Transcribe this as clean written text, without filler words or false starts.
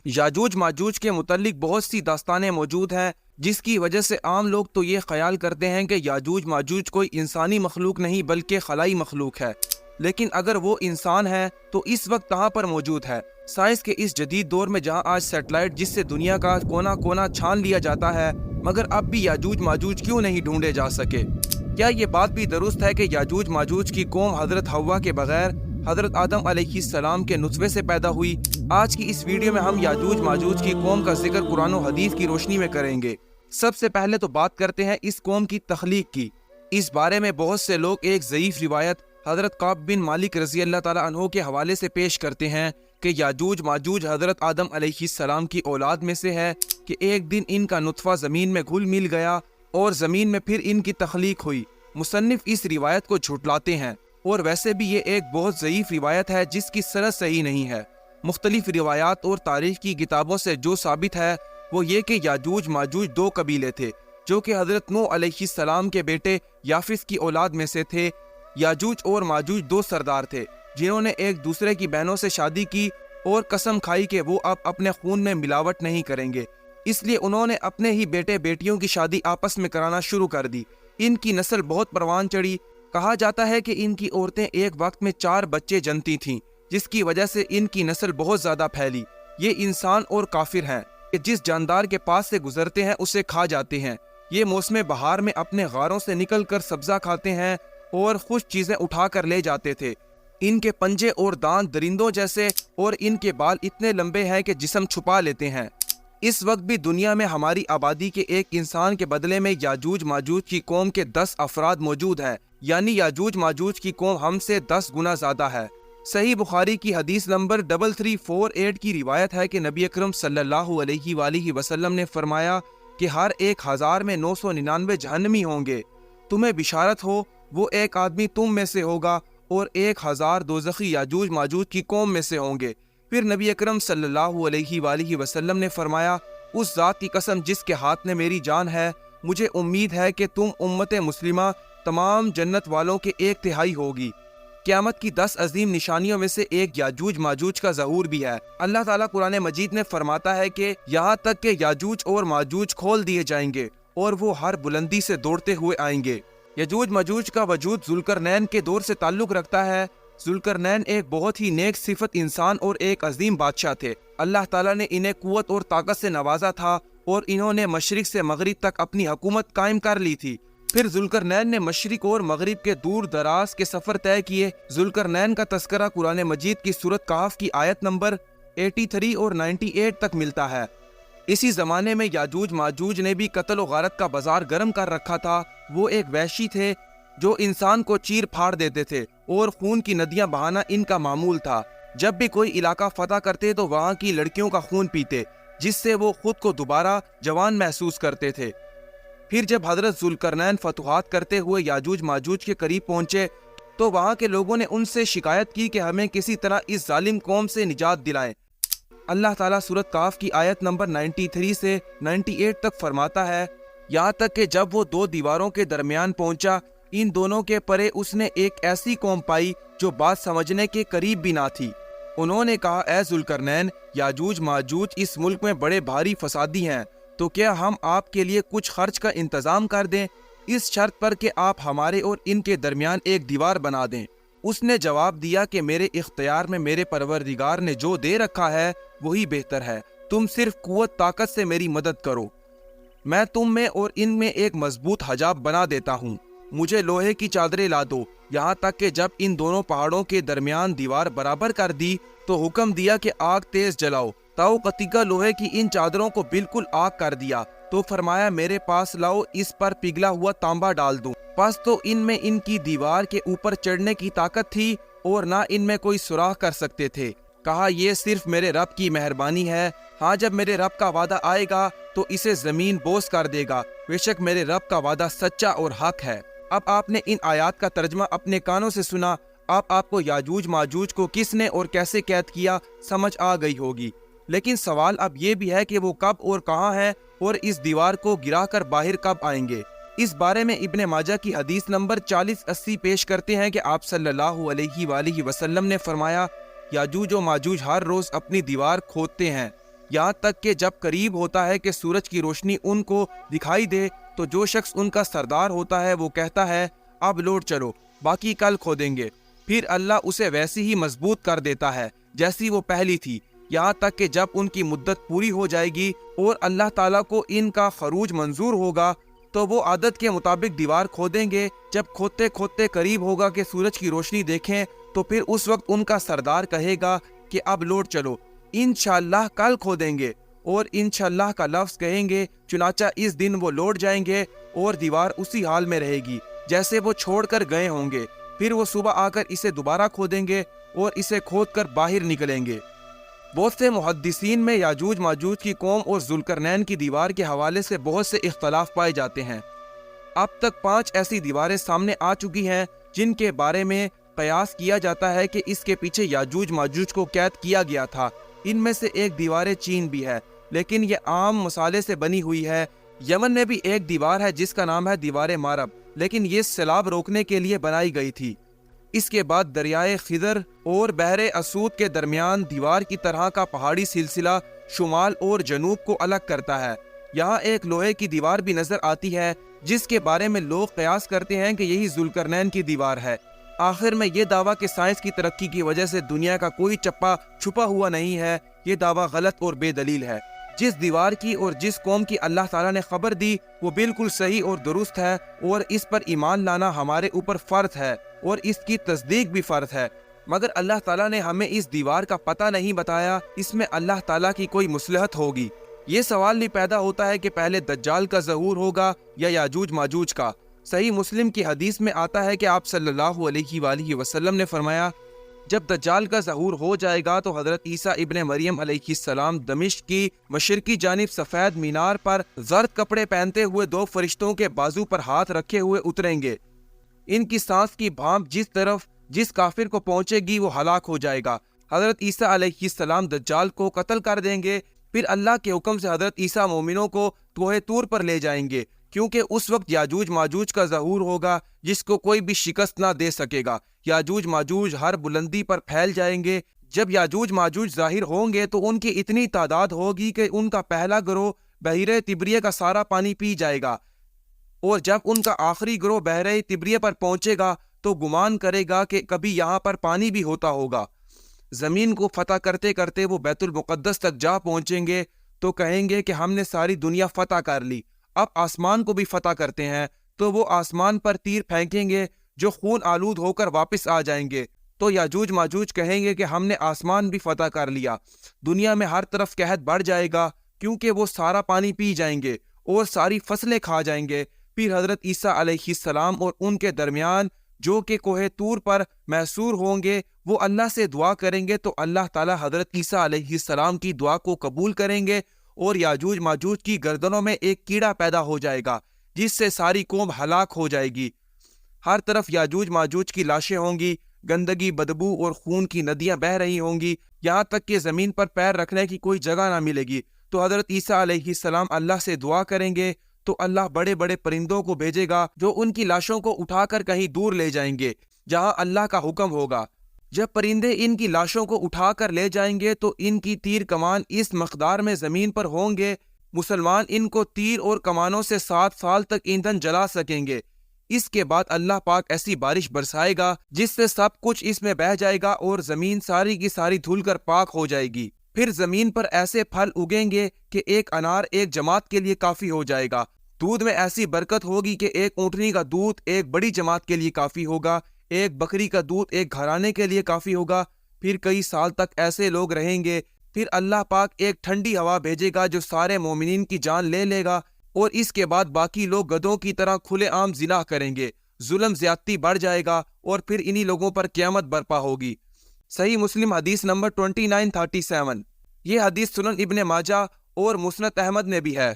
یاجوج ماجوج کے متعلق بہت سی داستانیں موجود ہیں، جس کی وجہ سے عام لوگ تو یہ خیال کرتے ہیں کہ یاجوج ماجوج کوئی انسانی مخلوق نہیں بلکہ خلائی مخلوق ہے۔ لیکن اگر وہ انسان ہے تو اس وقت کہاں پر موجود ہے؟ سائنس کے اس جدید دور میں جہاں آج سیٹلائٹ جس سے دنیا کا کونا کونا چھان لیا جاتا ہے، مگر اب بھی یاجوج ماجوج کیوں نہیں ڈھونڈے جا سکے؟ کیا یہ بات بھی درست ہے کہ یاجوج ماجوج کی قوم حضرت حوا کے بغیر حضرت آدم علیہ السلام کے نطفے سے پیدا ہوئی؟ آج کی اس ویڈیو میں ہم یاجوج ماجوج کی قوم کا ذکر قرآن و حدیث کی روشنی میں کریں گے۔ سب سے پہلے تو بات کرتے ہیں اس قوم کی تخلیق کی۔ اس بارے میں بہت سے لوگ ایک ضعیف روایت حضرت کعب بن مالک رضی اللہ تعالیٰ عنہ کے حوالے سے پیش کرتے ہیں کہ یاجوج ماجوج حضرت آدم علیہ السلام کی اولاد میں سے ہے کہ ایک دن ان کا نطفہ زمین میں گھل مل گیا اور زمین میں پھر ان کی تخلیق ہوئی۔ مصنف اس روایت کو جھٹلاتے ہیں، اور ویسے بھی یہ ایک بہت ضعیف روایت ہے جس کی سند صحیح نہیں ہے۔ مختلف روایات اور تاریخ کی کتابوں سے جو ثابت ہے وہ یہ کہ یاجوج ماجوج دو قبیلے تھے جو کہ حضرت نوح علیہ السلام کے بیٹے یافس کی اولاد میں سے تھے۔ یاجوج اور ماجوج دو سردار تھے جنہوں نے ایک دوسرے کی بہنوں سے شادی کی اور قسم کھائی کہ وہ اب اپنے خون میں ملاوٹ نہیں کریں گے، اس لیے انہوں نے اپنے ہی بیٹے بیٹیوں کی شادی آپس میں کرانا شروع کر دی۔ ان کی نسل بہت پروان چڑھی۔ کہا جاتا ہے کہ ان کی عورتیں ایک وقت میں 4 بچے جنتی تھیں، جس کی وجہ سے ان کی نسل بہت زیادہ پھیلی۔ یہ انسان اور کافر ہیں کہ جس جاندار کے پاس سے گزرتے ہیں اسے کھا جاتے ہیں۔ یہ موسم بہار میں اپنے غاروں سے نکل کر سبزہ کھاتے ہیں اور خشک چیزیں اٹھا کر لے جاتے تھے۔ ان کے پنجے اور دانت درندوں جیسے اور ان کے بال اتنے لمبے ہیں کہ جسم چھپا لیتے ہیں۔ اس وقت بھی دنیا میں ہماری آبادی کے ایک انسان کے بدلے میں یاجوج ماجوج کی قوم کے 10 افراد موجود ہیں، یعنی یاجوج ماجوج کی قوم ہم سے 10 گنا زیادہ ہے۔ صحیح بخاری کی حدیث نمبر 3348 کی روایت ہے کہ نبی اکرم صلی اللہ علیہ وآلہ وسلم نے فرمایا کہ ہر 1000 میں 999 جہنمی ہوں گے۔ تمہیں بشارت ہو، وہ ایک آدمی تم میں سے ہوگا اور 1000 دوزخی یاجوج ماجوج کی قوم میں سے ہوں گے۔ پھر نبی اکرم صلی اللہ علیہ وآلہ وسلم نے فرمایا، اس ذات کی قسم جس کے ہاتھ میں میری جان ہے، مجھے امید ہے کہ تم امت مسلمہ تمام جنت والوں کے 1/3 ہوگی۔ قیامت کی 10 عظیم نشانیوں میں سے ایک یاجوج ماجوج کا ظہور بھی ہے۔ اللہ تعالیٰ قرآن مجید میں فرماتا ہے کہ یہاں تک کہ یاجوج اور ماجوج کھول دیے جائیں گے اور وہ ہر بلندی سے دوڑتے ہوئے آئیں گے۔ یاجوج ماجوج کا وجود ذوالقرنین کے دور سے تعلق رکھتا ہے۔ ذوالقرنین ایک بہت ہی نیک صفت انسان اور ایک عظیم بادشاہ تھے۔ اللہ تعالیٰ نے انہیں قوت اور طاقت سے نوازا تھا اور انہوں نے مشرق سے مغرب تک اپنی حکومت قائم کر لی تھی۔ پھر ذوالقرنین نے مشرق اور مغرب کے دور دراز کے سفر طے کیے۔ ذوالقرنین کا تذکرہ قرآن مجید کی سورۃ کہف کی آیت نمبر 83 اور 98 تک ملتا ہے۔ اسی زمانے میں یاجوج ماجوج نے بھی قتل و غارت کا بازار گرم کر رکھا تھا۔ وہ ایک وحشی تھے جو انسان کو چیر پھاڑ دیتے تھے اور خون کی ندیاں بہانا ان کا معمول تھا۔ جب بھی کوئی علاقہ فتح کرتے تو وہاں کی لڑکیوں کا خون پیتے، جس سے وہ خود کو دوبارہ جوان محسوس کرتے تھے۔ پھر جب حضرت ذوالقرنین فتوحات کرتے ہوئے یاجوج ماجوج کے قریب پہنچے تو وہاں کے لوگوں نے ان سے شکایت کی کہ ہمیں کسی طرح اس ظالم قوم سے نجات دلائیں۔ اللہ تعالیٰ سورۃ کہف کی آیت نمبر 93 سے 98 تک فرماتا ہے، یہاں تک کہ جب وہ 2 دیواروں کے درمیان پہنچا، ان دونوں کے پرے اس نے ایک ایسی قوم پائی جو بات سمجھنے کے قریب بھی نہ تھی۔ انہوں نے کہا، اے ذوالقرنین، یاجوج ماجوج اس ملک میں بڑے بھاری فسادی ہیں، تو کیا ہم آپ کے لیے کچھ خرچ کا انتظام کر دیں، اس شرط پر کہ آپ ہمارے اور ان کے درمیان ایک دیوار بنا دیں؟ اس نے جواب دیا کہ میرے اختیار میں میرے پروردگار نے جو دے رکھا ہے وہی بہتر ہے، تم صرف قوت طاقت سے میری مدد کرو، میں تم میں اور ان میں ایک مضبوط حجاب بنا دیتا ہوں۔ مجھے لوہے کی چادریں لا دو۔ یہاں تک کہ جب ان دونوں پہاڑوں کے درمیان دیوار برابر کر دی تو حکم دیا کہ آگ تیز جلاؤ۔ تاؤ قطیقہ لوہے کی ان چادروں کو بالکل آگ کر دیا تو فرمایا، میرے پاس لاؤ، اس پر پگھلا ہوا تانبا ڈال دوں۔ پس تو ان میں ان کی دیوار کے اوپر چڑھنے کی طاقت تھی اور نہ ان میں کوئی سوراخ کر سکتے تھے۔ کہا، یہ صرف میرے رب کی مہربانی ہے، ہاں جب میرے رب کا وعدہ آئے گا تو اسے زمین بوس کر دے گا، بے شک میرے رب کا وعدہ سچا اور حق ہے۔ اب آپ نے ان آیات کا ترجمہ اپنے کانوں سے سنا، آپ کو یاجوج ماجوج کو کس نے اور کیسے قید کیا سمجھ آ گئی ہوگی۔ لیکن سوال اب یہ بھی ہے کہ وہ کب اور کہاں ہیں اور اس دیوار کو گرا کر باہر کب آئیں گے؟ اس بارے میں ابن ماجہ کی حدیث نمبر 4080 پیش کرتے ہیں کہ آپ صلی اللہ علیہ وآلہ وسلم نے فرمایا، یاجوج و ماجوج ہر روز اپنی دیوار کھودتے ہیں، یہاں تک کہ جب قریب ہوتا ہے کہ سورج کی روشنی ان کو دکھائی دے تو جو شخص ان کا سردار ہوتا ہے وہ کہتا ہے اب لوٹ چلو، باقی کل کھودیں گے۔ پھر اللہ اسے ویسی ہی مضبوط کر دیتا ہے جیسی وہ پہلی تھی، یہاں تک کہ جب ان کی مدت پوری ہو جائے گی اور اللہ تعالیٰ کو ان کا خروج منظور ہوگا تو وہ عادت کے مطابق دیوار کھودیں گے۔ جب کھودتے کھودتے قریب ہوگا کہ سورج کی روشنی دیکھیں تو پھر اس وقت ان کا سردار کہے گا کہ اب لوٹ چلو، انشاءاللہ کل کھودیں گے، اور انشاءاللہ کا لفظ کہیں گے۔ چنانچہ اس دن وہ لوٹ جائیں گے اور دیوار اسی حال میں رہے گی جیسے وہ چھوڑ کر گئے ہوں گے۔ پھر وہ صبح آ کر اسے دوبارہ کھودیں گے اور اسے کھود کر باہر نکلیں گے۔ بہت سے محدثین میں یاجوج ماجوج کی قوم اور ذوالقرنین کی دیوار کے حوالے سے بہت سے اختلاف پائے جاتے ہیں۔ اب تک 5 ایسی دیواریں سامنے آ چکی ہیں جن کے بارے میں قیاس کیا جاتا ہے کہ اس کے پیچھے یاجوج ماجوج کو قید کیا گیا تھا۔ ان میں سے ایک دیوار چین بھی ہے، لیکن یہ عام مسالے سے بنی ہوئی ہے۔ یمن میں بھی ایک دیوار ہے جس کا نام ہے دیوار مارب، لیکن یہ سیلاب روکنے کے لیے بنائی گئی تھی۔ اس کے بعد دریائے خضر اور بحر اسود کے درمیان دیوار کی طرح کا پہاڑی سلسلہ شمال اور جنوب کو الگ کرتا ہے۔ یہاں ایک لوہے کی دیوار بھی نظر آتی ہے جس کے بارے میں لوگ قیاس کرتے ہیں کہ یہی ذوالقرنین کی دیوار ہے۔ آخر میں یہ دعویٰ کہ سائنس کی ترقی کی وجہ سے دنیا کا کوئی چپا چھپا ہوا نہیں ہے، یہ دعویٰ غلط اور بے دلیل ہے۔ جس دیوار کی اور جس قوم کی اللہ تعالیٰ نے خبر دی وہ بالکل صحیح اور درست ہے، اور اس پر ایمان لانا ہمارے اوپر فرض ہے اور اس کی تصدیق بھی فرض ہے۔ مگر اللہ تعالیٰ نے ہمیں اس دیوار کا پتہ نہیں بتایا، اس میں اللہ تعالیٰ کی کوئی مصلحت ہوگی۔ یہ سوال بھی پیدا ہوتا ہے کہ پہلے دجال کا ظہور ہوگا یا یاجوج ماجوج کا۔ صحیح مسلم کی حدیث میں آتا ہے کہ آپ صلی اللہ علیہ وآلہ وسلم نے فرمایا، جب دجال کا ظہور ہو جائے گا تو حضرت عیسیٰ ابن مریم علیہ السلام دمشق کی مشرقی جانب سفید مینار پر زرد کپڑے پہنتے ہوئے 2 فرشتوں کے بازو پر ہاتھ رکھے ہوئے اتریں گے۔ ان کی سانس کی بھانپ جس طرف جس کافر کو پہنچے گی وہ ہلاک ہو جائے گا۔ حضرت عیسیٰ علیہ السلام دجال کو قتل کر دیں گے، پھر اللہ کے حکم سے حضرت عیسیٰ مومنوں کو کوہ طور پر لے جائیں گے، کیونکہ اس وقت یاجوج ماجوج کا ظہور ہوگا جس کو کوئی بھی شکست نہ دے سکے گا۔ یاجوج ماجوج ہر بلندی پر پھیل جائیں گے۔ جب یاجوج ماجوج ظاہر ہوں گے تو ان کی اتنی تعداد ہوگی کہ ان کا پہلا گروہ بحیرہ تبریہ کا سارا پانی پی جائے گا، اور جب ان کا آخری گروہ بحیرہ تبریہ پر پہنچے گا تو گمان کرے گا کہ کبھی یہاں پر پانی بھی ہوتا ہوگا۔ زمین کو فتح کرتے کرتے وہ بیت المقدس تک جا پہنچیں گے تو کہیں گے کہ ہم نے ساری دنیا فتح کر لی، اب آسمان کو بھی فتح کرتے ہیں۔ تو وہ آسمان پر تیر پھینکیں گے جو خون آلود ہو کر واپس آ جائیں گے، تو یاجوج ماجوج کہیں گے کہ ہم نے آسمان بھی فتح کر لیا۔ دنیا میں ہر طرف قحط بڑھ جائے گا کیونکہ وہ سارا پانی پی جائیں گے اور ساری فصلیں کھا جائیں گے۔ پھر حضرت عیسیٰ علیہ السلام اور ان کے درمیان جو کہ کوہ طور پر محصور ہوں گے وہ اللہ سے دعا کریں گے تو اللہ تعالیٰ حضرت عیسیٰ علیہ السلام کی دعا کو قبول کریں گے، اور یاجوج ماجوج کی گردنوں میں ایک کیڑا پیدا ہو جائے گا جس سے ساری قوم ہلاک ہو جائے گی۔ ہر طرف یاجوج ماجوج کی لاشیں ہوں گی، گندگی، بدبو اور خون کی ندیاں بہہ رہی ہوں گی، یہاں تک کہ زمین پر پیر رکھنے کی کوئی جگہ نہ ملے گی۔ تو حضرت عیسیٰ علیہ السلام اللہ سے دعا کریں گے تو اللہ بڑے بڑے پرندوں کو بھیجے گا جو ان کی لاشوں کو اٹھا کر کہیں دور لے جائیں گے جہاں اللہ کا حکم ہوگا۔ جب پرندے ان کی لاشوں کو اٹھا کر لے جائیں گے تو ان کی تیر کمان اس مقدار میں زمین پر ہوں گے، مسلمان ان کو تیر اور کمانوں سے 7 سال تک ایندھن جلا سکیں گے۔ اس کے بعد اللہ پاک ایسی بارش برسائے گا جس سے سب کچھ اس میں بہہ جائے گا اور زمین ساری کی ساری دھل کر پاک ہو جائے گی۔ پھر زمین پر ایسے پھل اگیں گے کہ ایک انار ایک جماعت کے لیے کافی ہو جائے گا۔ دودھ میں ایسی برکت ہوگی کہ ایک اونٹنی کا دودھ ایک بڑی جماعت کے لیے کافی ہوگا، ایک بکری کا دودھ ایک گھرانے کے لیے کافی ہوگا۔ پھر کئی سال تک ایسے لوگ رہیں گے۔ پھر اللہ پاک ایک ٹھنڈی ہوا بھیجے گا جو سارے مومنین کی جان لے لے گا، اور اس کے بعد باقی لوگ گدھوں کی طرح کھلے عام زنا کریں گے، ظلم زیادتی بڑھ جائے گا، اور پھر انہی لوگوں پر قیامت برپا ہوگی۔ صحیح مسلم حدیث نمبر 2937۔ یہ حدیث سنن ابن ماجہ اور مسند احمد میں بھی ہے۔